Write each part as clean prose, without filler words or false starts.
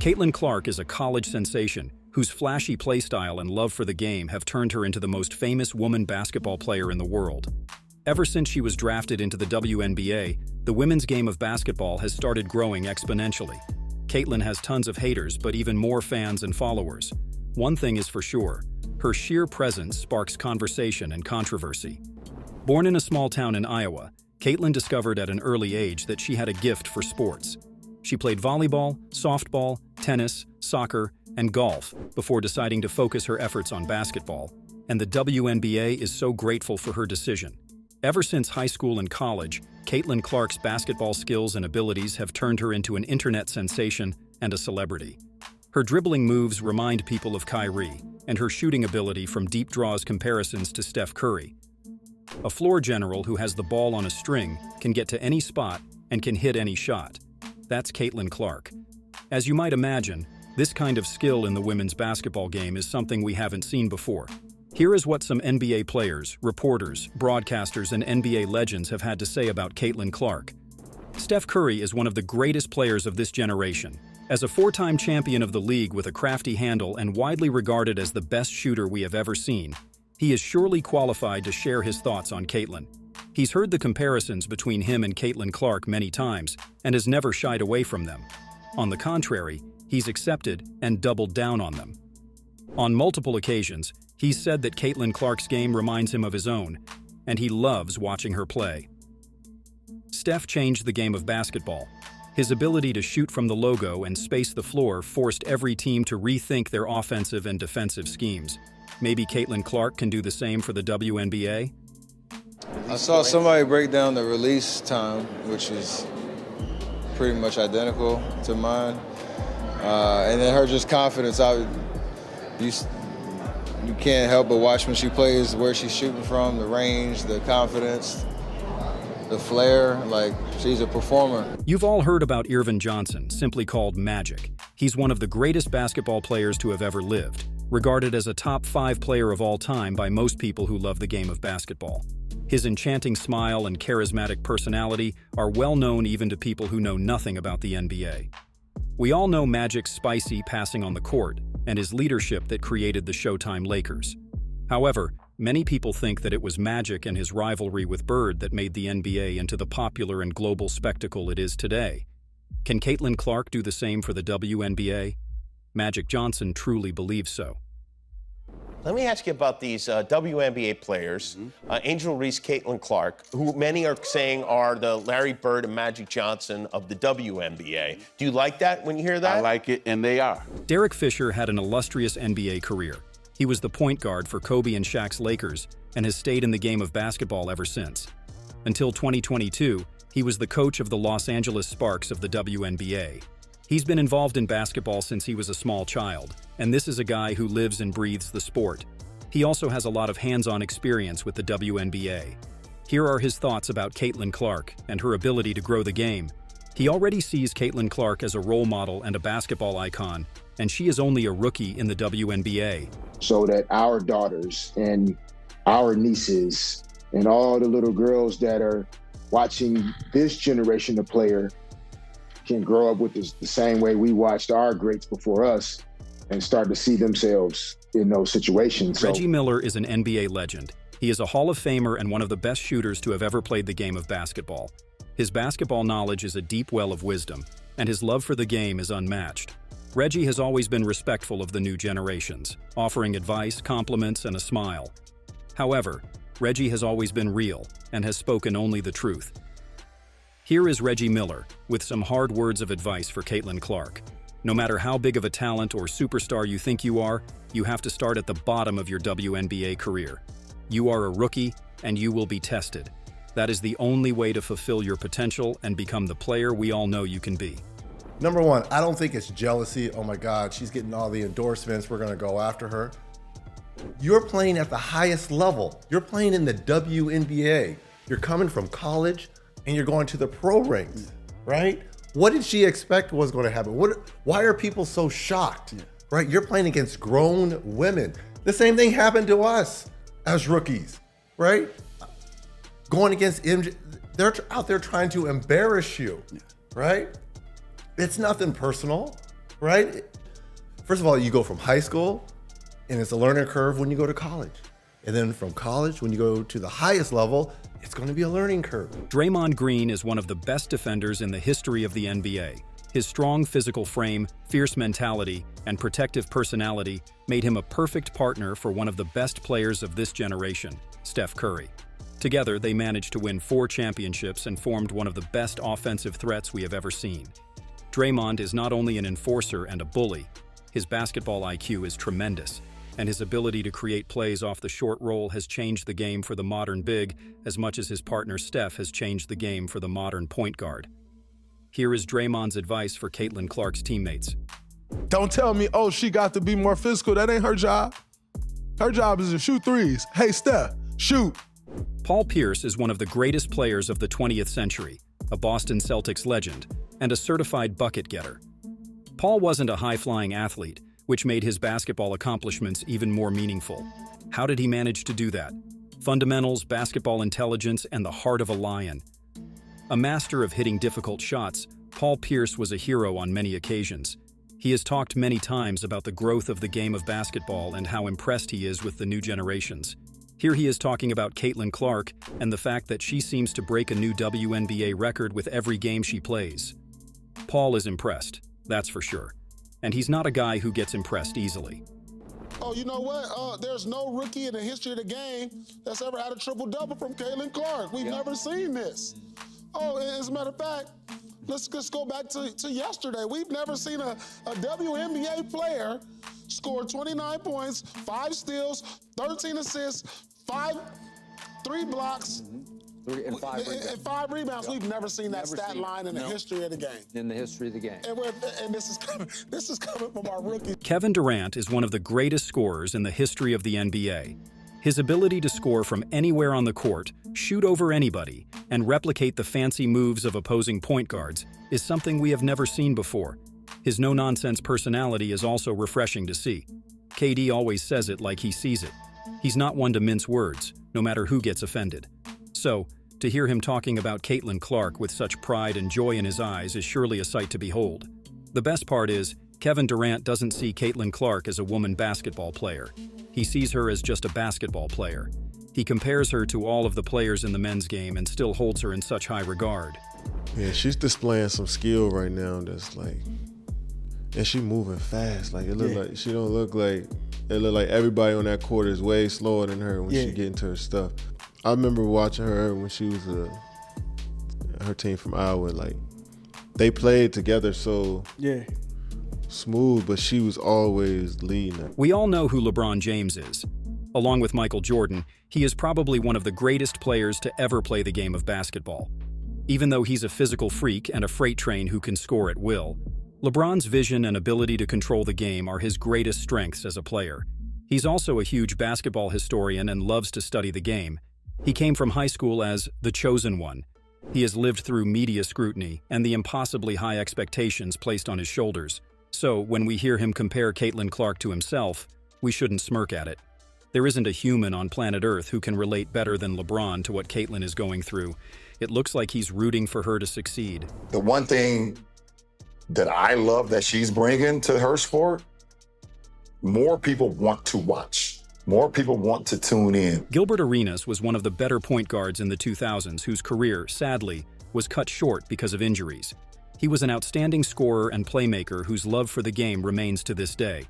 Catilin Clark is a college sensation whose flashy playstyle and love for the game have turned her into the most famous woman basketball player in the world. Ever since she was drafted into the WNBA, the women's game of basketball has started growing exponentially. Catilin has tons of haters, but even more fans and followers. One thing is for sure, her sheer presence sparks conversation and controversy. Born in a small town in Iowa, Catilin discovered at an early age that she had a gift for sports. She played volleyball, softball, tennis, soccer, and golf before deciding to focus her efforts on basketball, and the WNBA is so grateful for her decision. Ever since high school and college, Catilin Clark's basketball skills and abilities have turned her into an internet sensation and a celebrity. Her dribbling moves remind people of Kyrie, and her shooting ability from deep draws comparisons to Steph Curry. A floor general who has the ball on a string can get to any spot and can hit any shot. That's Catilin Clark. As you might imagine, this kind of skill in the women's basketball game is something we haven't seen before. Here is what some NBA players, reporters, broadcasters, and NBA legends have had to say about Catilin Clark. Steph Curry is one of the greatest players of this generation. As a four-time champion of the league with a crafty handle and widely regarded as the best shooter we have ever seen, he is surely qualified to share his thoughts on Catilin. He's heard the comparisons between him and Catilin Clark many times and has never shied away from them. On the contrary, he's accepted and doubled down on them. On multiple occasions, he's said that Catilin Clark's game reminds him of his own, and he loves watching her play. Steph changed the game of basketball. His ability to shoot from the logo and space the floor forced every team to rethink their offensive and defensive schemes. Maybe Catilin Clark can do the same for the WNBA? I saw somebody break down the release time, which is pretty much identical to mine. And then her just confidence. You can't help but watch when she plays, where she's shooting from, the range, the confidence, the flair. Like, she's a performer. You've all heard about Irvin Johnson, simply called Magic. He's one of the greatest basketball players to have ever lived, regarded as a top 5 player of all time by most people who love the game of basketball. His enchanting smile and charismatic personality are well known even to people who know nothing about the NBA. We all know Magic's spicy passing on the court and his leadership that created the Showtime Lakers. However, many people think that it was Magic and his rivalry with Bird that made the NBA into the popular and global spectacle it is today. Can Catilin Clark do the same for the WNBA? Magic Johnson truly believes so. Let me ask you about these WNBA players, Angel Reese, Catilin Clark, who many are saying are the Larry Bird and Magic Johnson of the WNBA. Do you like that when you hear that? I like it, and they are. Derek Fisher had an illustrious NBA career. He was the point guard for Kobe and Shaq's Lakers and has stayed in the game of basketball ever since. Until 2022, he was the coach of the Los Angeles Sparks of the WNBA. He's been involved in basketball since he was a small child, and this is a guy who lives and breathes the sport. He also has a lot of hands-on experience with the WNBA. Here are his thoughts about Catilin Clark and her ability to grow the game. He already sees Catilin Clark as a role model and a basketball icon, and she is only a rookie in the WNBA. So that our daughters and our nieces and all the little girls that are watching this generation of player can grow up with this, the same way we watched our greats before us and start to see themselves in those situations. Reggie Miller is an NBA legend. He is a Hall of Famer and one of the best shooters to have ever played the game of basketball. His basketball knowledge is a deep well of wisdom, and his love for the game is unmatched. Reggie has always been respectful of the new generations, offering advice, compliments, and a smile. However, Reggie has always been real and has spoken only the truth. Here is Reggie Miller with some hard words of advice for Catilin Clark. No matter how big of a talent or superstar you think you are, you have to start at the bottom of your WNBA career. You are a rookie, and you will be tested. That is the only way to fulfill your potential and become the player we all know you can be. Number one, I don't think it's jealousy. Oh my God, she's getting all the endorsements. We're gonna go after her. You're playing at the highest level. You're playing in the WNBA. You're coming from college and you're going to the pro ranks, right? What did she expect was going to happen? Why are people so shocked, right? You're playing against grown women. The same thing happened to us as rookies, right? Going against MJ, they're out there trying to embarrass you, right? It's nothing personal. right? First of all, you go from high school, and it's a learning curve when you go to college. And then from college, when you go to the highest level, it's going to be a learning curve. Draymond Green is one of the best defenders in the history of the NBA. His strong physical frame, fierce mentality, and protective personality made him a perfect partner for one of the best players of this generation, Steph Curry. Together, they managed to win 4 championships and formed one of the best offensive threats we have ever seen. Draymond is not only an enforcer and a bully, his basketball IQ is tremendous, and his ability to create plays off the short roll has changed the game for the modern big as much as his partner Steph has changed the game for the modern point guard. Here is Draymond's advice for Catilin Clark's teammates. Don't tell me, oh, she got to be more physical. That ain't her job. Her job is to shoot threes. Hey, Steph, shoot. Paul Pierce is one of the greatest players of the 20th century, a Boston Celtics legend, and a certified bucket getter. Paul wasn't a high-flying athlete, which made his basketball accomplishments even more meaningful. How did he manage to do that? Fundamentals, basketball intelligence, and the heart of a lion. A master of hitting difficult shots, Paul Pierce was a hero on many occasions. He has talked many times about the growth of the game of basketball and how impressed he is with the new generations. Here he is talking about Catilin Clark and the fact that she seems to break a new WNBA record with every game she plays. Paul is impressed, that's for sure. And he's not a guy who gets impressed easily. Oh, you know what? There's no rookie in the history of the game that's ever had a triple-double from Catilin Clark. We've never seen this. Oh, as a matter of fact, let's just go back to yesterday. We've never seen a WNBA player score 29 points, 5 steals, 13 assists, 3 blocks, and 5 rebounds. We've never seen that stat line in the history of the game. In the history of the game. And this is coming from our rookie. Kevin Durant is one of the greatest scorers in the history of the NBA. His ability to score from anywhere on the court, shoot over anybody, and replicate the fancy moves of opposing point guards is something we have never seen before. His no-nonsense personality is also refreshing to see. KD always says it like he sees it. He's not one to mince words, no matter who gets offended. So, to hear him talking about Catilin Clark with such pride and joy in his eyes is surely a sight to behold. The best part is, Kevin Durant doesn't see Catilin Clark as a woman basketball player. He sees her as just a basketball player. He compares her to all of the players in the men's game and still holds her in such high regard. Yeah, she's displaying some skill right now that's like, and she moving fast. Like it look like she don't look like, it look like everybody on that court is way slower than her when she get into her stuff. I remember watching her when she was her team from Iowa. Like they played together so smooth, but she was always leading. We all know who LeBron James is. Along with Michael Jordan, he is probably one of the greatest players to ever play the game of basketball. Even though he's a physical freak and a freight train who can score at will, LeBron's vision and ability to control the game are his greatest strengths as a player. He's also a huge basketball historian and loves to study the game. He came from high school as the chosen one. He has lived through media scrutiny and the impossibly high expectations placed on his shoulders. So, when we hear him compare Catilin Clark to himself, we shouldn't smirk at it. There isn't a human on planet Earth who can relate better than LeBron to what Catilin is going through. It looks like he's rooting for her to succeed. The one thing that I love that she's bringing to her sport, more people want to watch. More people want to tune in. Gilbert Arenas was one of the better point guards in the 2000s whose career, sadly, was cut short because of injuries. He was an outstanding scorer and playmaker whose love for the game remains to this day.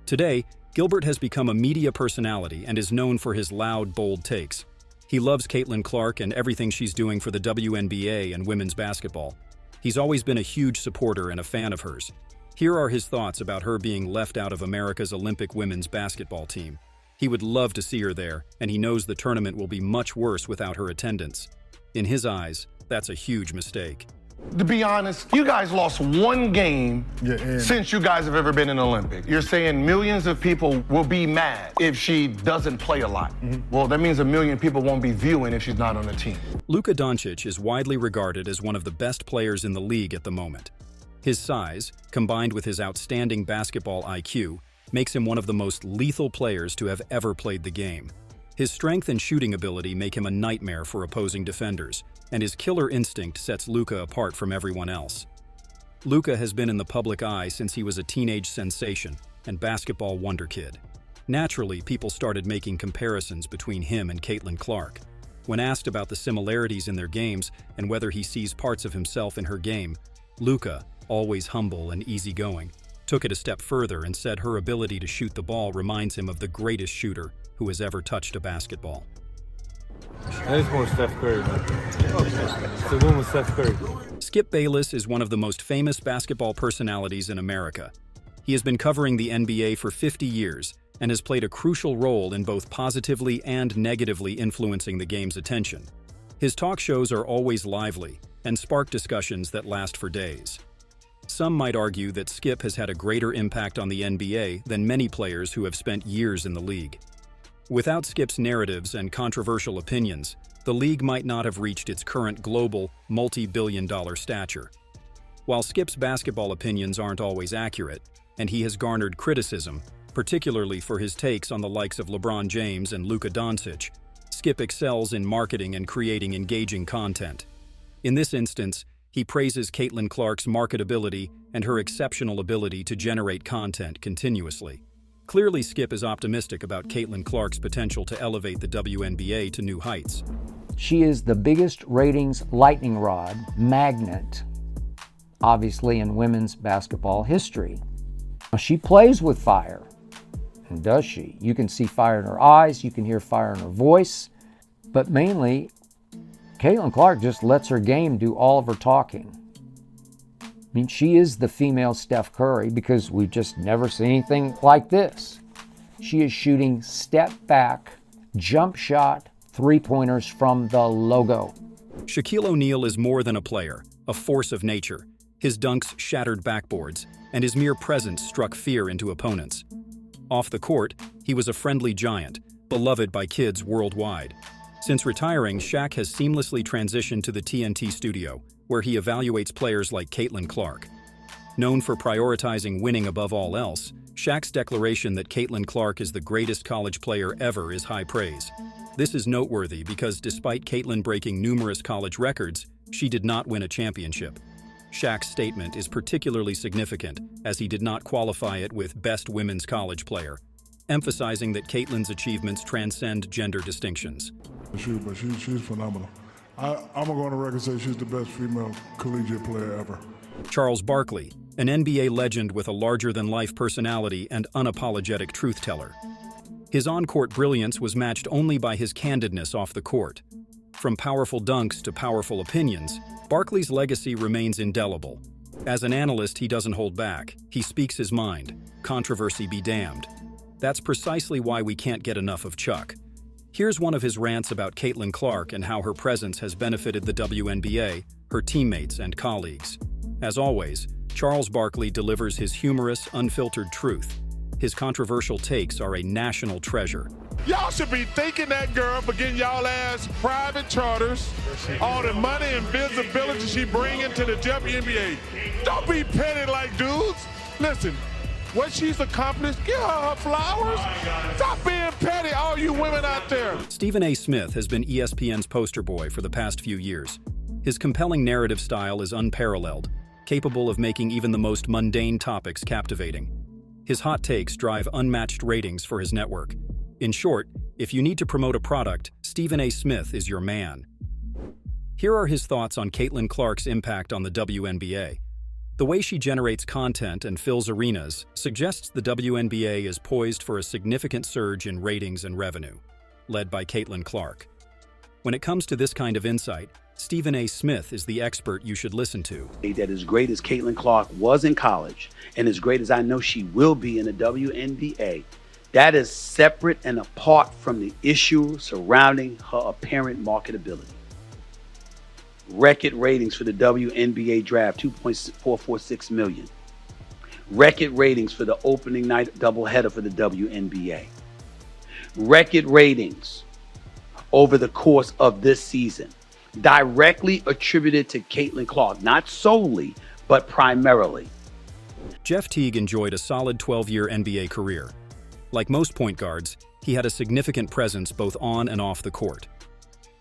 Today, Gilbert has become a media personality and is known for his loud, bold takes. He loves Catilin Clark and everything she's doing for the WNBA and women's basketball. He's always been a huge supporter and a fan of hers. Here are his thoughts about her being left out of America's Olympic women's basketball team. He would love to see her there, and he knows the tournament will be much worse without her attendance. In his eyes, that's a huge mistake. To be honest, you guys lost one game since you guys have ever been in the Olympics. You're saying millions of people will be mad if she doesn't play a lot. Well, that means a million people won't be viewing if she's not on the team. Luka Doncic is widely regarded as one of the best players in the league at the moment. His size, combined with his outstanding basketball IQ, makes him one of the most lethal players to have ever played the game. His strength and shooting ability make him a nightmare for opposing defenders, and his killer instinct sets Luka apart from everyone else. Luka has been in the public eye since he was a teenage sensation and basketball wonder kid. Naturally, people started making comparisons between him and Catilin Clark. When asked about the similarities in their games and whether he sees parts of himself in her game, Luka, always humble and easygoing, took it a step further and said her ability to shoot the ball reminds him of the greatest shooter who has ever touched a basketball. I just want Steph Curry, man. It's a win with Steph Curry. Skip Bayless is one of the most famous basketball personalities in America. He has been covering the NBA for 50 years and has played a crucial role in both positively and negatively influencing the game's attention. His talk shows are always lively and spark discussions that last for days. Some might argue that Skip has had a greater impact on the NBA than many players who have spent years in the league. Without Skip's narratives and controversial opinions, the league might not have reached its current global, multi-billion-dollar stature. While Skip's basketball opinions aren't always accurate, and he has garnered criticism, particularly for his takes on the likes of LeBron James and Luka Doncic, Skip excels in marketing and creating engaging content. In this instance, he praises Catilin Clark's marketability and her exceptional ability to generate content continuously. Clearly, Skip is optimistic about Catilin Clark's potential to elevate the WNBA to new heights. She is the biggest ratings lightning rod magnet, obviously, in women's basketball history. She plays with fire, and does she? You can see fire in her eyes, you can hear fire in her voice, but mainly, Catilin Clark just lets her game do all of her talking. I mean, she is the female Steph Curry because we've just never seen anything like this. She is shooting step back, jump shot, three-pointers from the logo. Shaquille O'Neal is more than a player, a force of nature. His dunks shattered backboards, and his mere presence struck fear into opponents. Off the court, he was a friendly giant, beloved by kids worldwide. Since retiring, Shaq has seamlessly transitioned to the TNT studio, where he evaluates players like Catilin Clark. Known for prioritizing winning above all else, Shaq's declaration that Catilin Clark is the greatest college player ever is high praise. This is noteworthy because despite Catilin breaking numerous college records, she did not win a championship. Shaq's statement is particularly significant as he did not qualify it with Best Women's College Player, emphasizing that Catilin's achievements transcend gender distinctions. She's phenomenal. I'm going to go on the record and say she's the best female collegiate player ever. Charles Barkley, an NBA legend with a larger-than-life personality and unapologetic truth-teller. His on-court brilliance was matched only by his candidness off the court. From powerful dunks to powerful opinions, Barkley's legacy remains indelible. As an analyst, he doesn't hold back. He speaks his mind. Controversy be damned. That's precisely why we can't get enough of Chuck. Here's one of his rants about Catilin Clark and how her presence has benefited the WNBA, her teammates, and colleagues. As always, Charles Barkley delivers his humorous, unfiltered truth. His controversial takes are a national treasure. Y'all should be thanking that girl for getting y'all ass private charters, all the money and visibility she bring into the WNBA. Don't be petty like dudes. Listen, what she's accomplished, give her flowers. Stop being petty, all you women out there. Stephen A. Smith has been ESPN's poster boy for the past few years. His compelling narrative style is unparalleled, capable of making even the most mundane topics captivating. His hot takes drive unmatched ratings for his network. In short, if you need to promote a product, Stephen A. Smith is your man. Here are his thoughts on Catilin Clark's impact on the WNBA. The way she generates content and fills arenas suggests the WNBA is poised for a significant surge in ratings and revenue, led by Catilin Clark. When it comes to this kind of insight, Stephen A. Smith is the expert you should listen to. That as great as Catilin Clark was in college, and as great as I know she will be in the WNBA, that is separate and apart from the issue surrounding her apparent marketability. Record ratings for the WNBA draft, 2.446 million. Record ratings for the opening night doubleheader for the WNBA. Record ratings over the course of this season, directly attributed to Catilin Clark, not solely, but primarily. Jeff Teague enjoyed a solid 12-year NBA career. Like most point guards, he had a significant presence both on and off the court.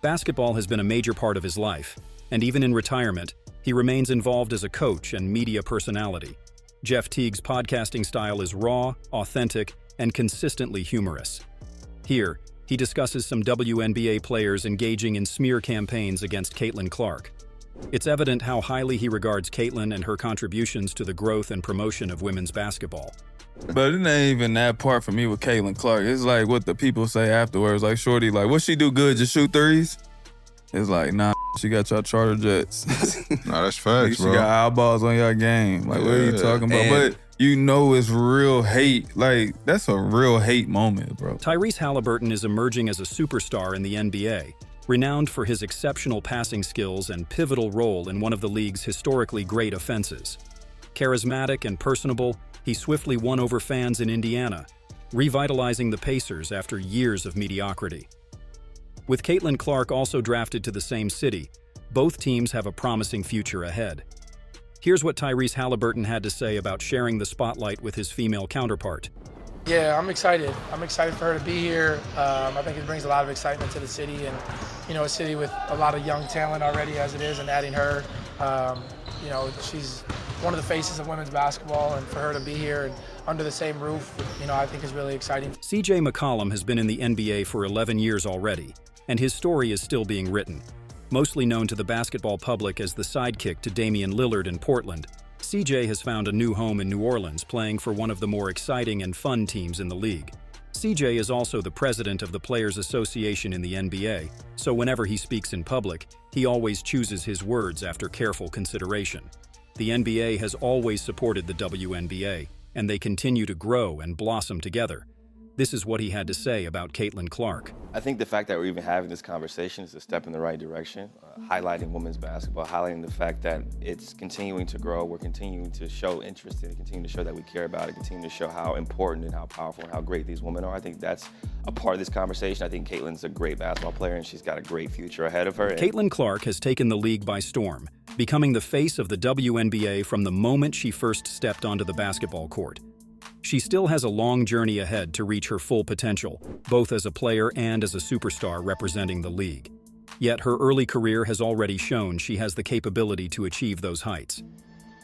Basketball has been a major part of his life, and even in retirement, He remains involved as a coach and media personality. Jeff Teague's podcasting style is raw, authentic, and consistently humorous. Here, he discusses some WNBA players engaging in smear campaigns against Catilin Clark. It's evident how highly he regards Catilin and her contributions to the growth and promotion of women's basketball. But it ain't even that part for me with Catilin Clark. It's like what the people say afterwards. Like, shorty, like, what she do good? Just shoot threes? It's like, nah, she got y'all charter jets. Nah, that's facts, she bro. got eyeballs on y'all game. Like, what are you talking about? But you know it's real hate. Like, that's a real hate moment, bro. Tyrese Halliburton is emerging as a superstar in the NBA, renowned for his exceptional passing skills and pivotal role in one of the league's historically great offenses. Charismatic and personable, he swiftly won over fans in Indiana, revitalizing the Pacers after years of mediocrity. With Catilin Clark also drafted to the same city, both teams have a promising future ahead. Here's what Tyrese Halliburton had to say about sharing the spotlight with his female counterpart. Yeah, I'm excited. I'm excited for her to be here. I think it brings a lot of excitement to the city, and a city with a lot of young talent already as it is, and adding her, she's one of the faces of women's basketball, and for her to be here and under the same roof, I think is really exciting. CJ McCollum has been in the NBA for 11 years already, and his story is still being written. Mostly known to the basketball public as the sidekick to Damian Lillard in Portland, CJ has found a new home in New Orleans, playing for one of the more exciting and fun teams in the league. CJ is also the president of the Players Association in the NBA, so whenever he speaks in public, he always chooses his words after careful consideration. The NBA has always supported the WNBA, and they continue to grow and blossom together. This is what he had to say about Catilin Clark. I think the fact that we're even having this conversation is a step in the right direction, highlighting women's basketball, highlighting the fact that it's continuing to grow. We're continuing to show interest in it, continuing to show that we care about it, continuing to show how important and how powerful and how great these women are. I think that's a part of this conversation. I think Caitlyn's a great basketball player, and she's got a great future ahead of her. Catilin Clark has taken the league by storm, becoming the face of the WNBA from the moment she first stepped onto the basketball court. She still has a long journey ahead to reach her full potential, both as a player and as a superstar representing the league. Yet her early career has already shown she has the capability to achieve those heights.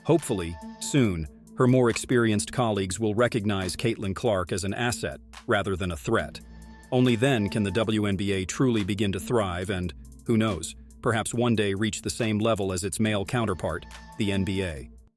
Hopefully, soon, her more experienced colleagues will recognize Catilin Clark as an asset rather than a threat. Only then can the WNBA truly begin to thrive and, who knows, perhaps one day reach the same level as its male counterpart, the NBA.